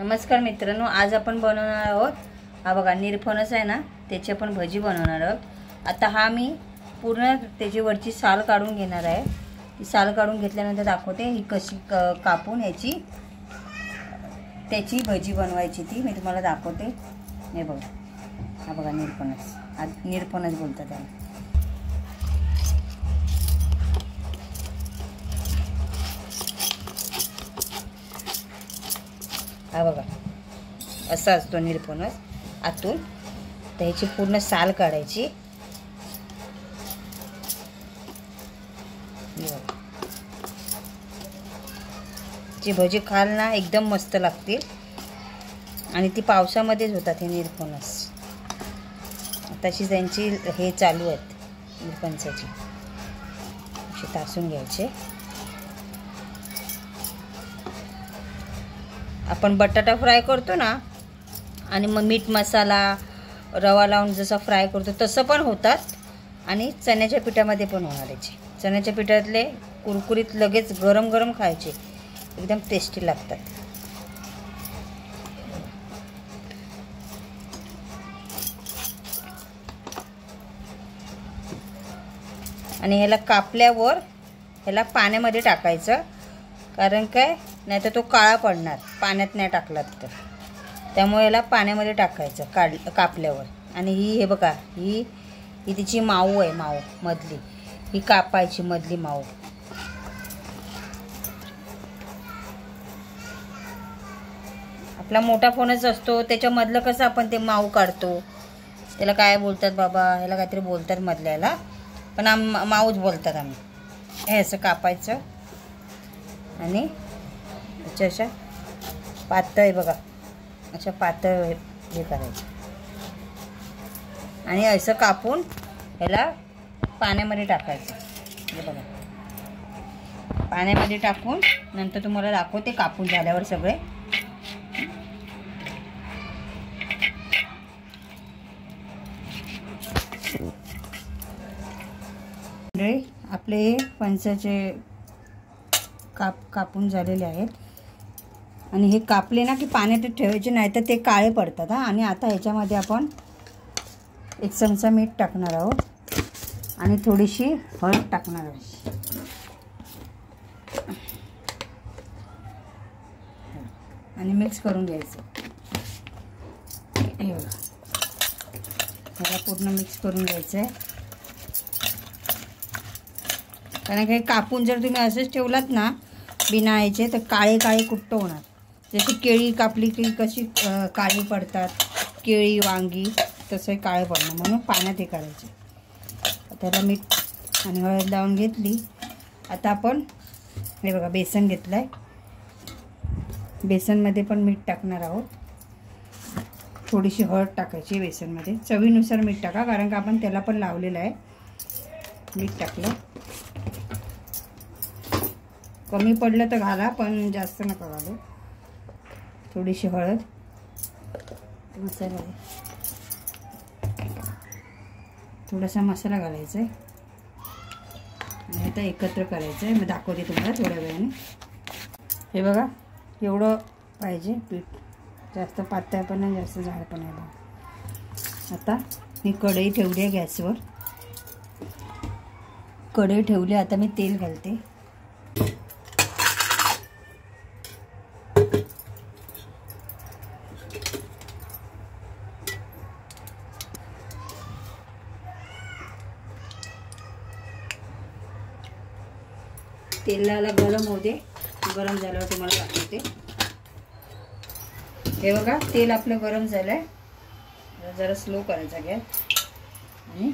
नमस्कार मित्रांनो, आज आपण बनवणार आहोत हा बघा निरफणस आहे ना, त्याची आपण भजी बनवणार आहोत। आता हा मी पूर्ण त्याची वरची साल काढून घेणार आहे। ती साल काढून घेतल्यानंतर दाखवते ही कशी कापून त्याची भजी बनवायची ती मी तुम्हाला दाखवते। हे बघा, हा बघा निरफणस, हा निरफणस बोलतात त्याला। हा बघा असा असतो निरफणस आतून। त्याची पूर्ण साल काढायची। ची भजी खाल ना एकदम मस्त लागतील आणि ती पावसामध्येच होतात हे निरफणस। तशी त्यांची हे चालू आहेत निरफणसाची, अशी तासून घ्यायचे। आपण बटाटा फ्राय करतो ना, आणि मग मीठ मसाला रवा लावून जसं फ्राय करतो तसं पण होतात, आणि चण्याच्या पिठामध्ये पण होणार याचे। चण्याच्या पिठातले कुरकुरीत लगेच गरम गरम खायचे, एकदम टेस्टी लागतात। आणि ह्याला कापल्यावर ह्याला पाण्यामध्ये टाकायचं, कारण काय नाही तर तो काळा पडणार पाण्यात नाही टाकलात तर। त्यामुळे याला पाण्यामध्ये टाकायचं कापल्यावर। आणि ही हे बघा, ही तिची माऊ आहे, माऊ मधली ही कापायची, मधली माऊ। आपला मोठा फणस असतो त्याच्यामधलं कसं आपण ते माऊ काढतो, त्याला काय बोलतात बाबा, ह्याला काहीतरी बोलतात मधल्याला, पण माऊच बोलतात आम्ही। हे असं कापायचं आणि अशा पातळ बघा, अशा पातळ हे करायचं। आणि असं कापून ह्याला पाण्यामध्ये टाकायचं। हे बघा, पाण्यामध्ये टाकून नंतर तुम्हाला दाखवते कापून झाल्यावर सगळे। आपले फणसाचे कापून झालेले आहेत। आणि हे कापले ना की पाण्यात ठेवायचे, नाही तर ते काळे पडतात। आणि आता ह्याच्यामध्ये आपण 1 चमचा मीठ टाकणार आहोत आणि थोडीशी हळद टाकणार आहोत आणि मिक्स करून घ्यायचं। हे बघा, ह्याला पूर्ण मिक्स करून घ्यायचं आहे। कारण काही कापून जर तुम्ही असंच ठेवलात ना बिना याचे, तर काळे काळे कुट्ट होणार। जशी केळी कापली की कशी काळी पडतात, केळी वांगी तसं काळे पडणं, म्हणून पाण्यात हे काढायचे। त्याला मीठ आणि हळद लावून घेतली। आता आपण हे बघा बेसन घेतलं आहे, बेसनमध्ये पण मीठ टाकणार आहोत। थोडीशी हळद टाकायची बेसनमध्ये, चवीनुसार मीठ टाका, कारण का आपण त्याला पण लावलेलं आहे। मीठ टाकलं, कमी पडलं तर घाला, पण जास्त नका घालू। थोडीशी हळद, मसाला, थोडासा मसाला घालायचा आहे आणि आता एकत्र करायचं आहे। मी दाखवते तुम्हाला थोड्या वेळाने। हे बघा एवढं पाहिजे पीठ, जास्त पातळ पण नाही जास्त जाड पण नाही। बघा आता मी कढई ठेवली आहे गॅसवर, कढई ठेवली। आता मी तेल घालते। तेलाला गरम होऊ दे, गरम झाल्यावर तुम्हाला दाखवते। हे बघा तेल आपलं गरम झालंय, जरा स्लो करायचा गॅस। आणि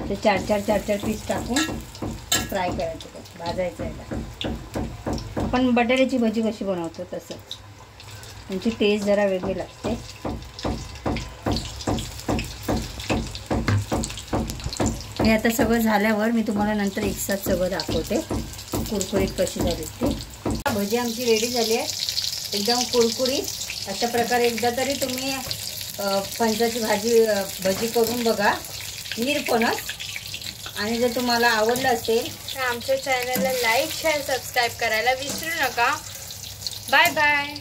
ते चार चार पीस टाकून फ्राय करायचं, भाजायचं याला। आपण बटाट्याची भजी कशी बनवतो तसंच, त्यांची टेस्ट जरा वेगळी लागते। हे आता सगळं झाल्यावर मी तुम्हाला नंतर एक साथ सगळं दाखवते। कुरकुरीत कशी झाली ती. भजी आमची रेडी झाली आहे, एकदम कुरकुरीत. अशा प्रकारे एकदा तरी तुम्ही फणसाची भजी करून बघा, निरपणच. आणि जर तुम्हाला आवडलं असेल तर आमच्या चॅनलला लाईक शेअर सबस्क्राईब करायला विसरू नका. Bye bye.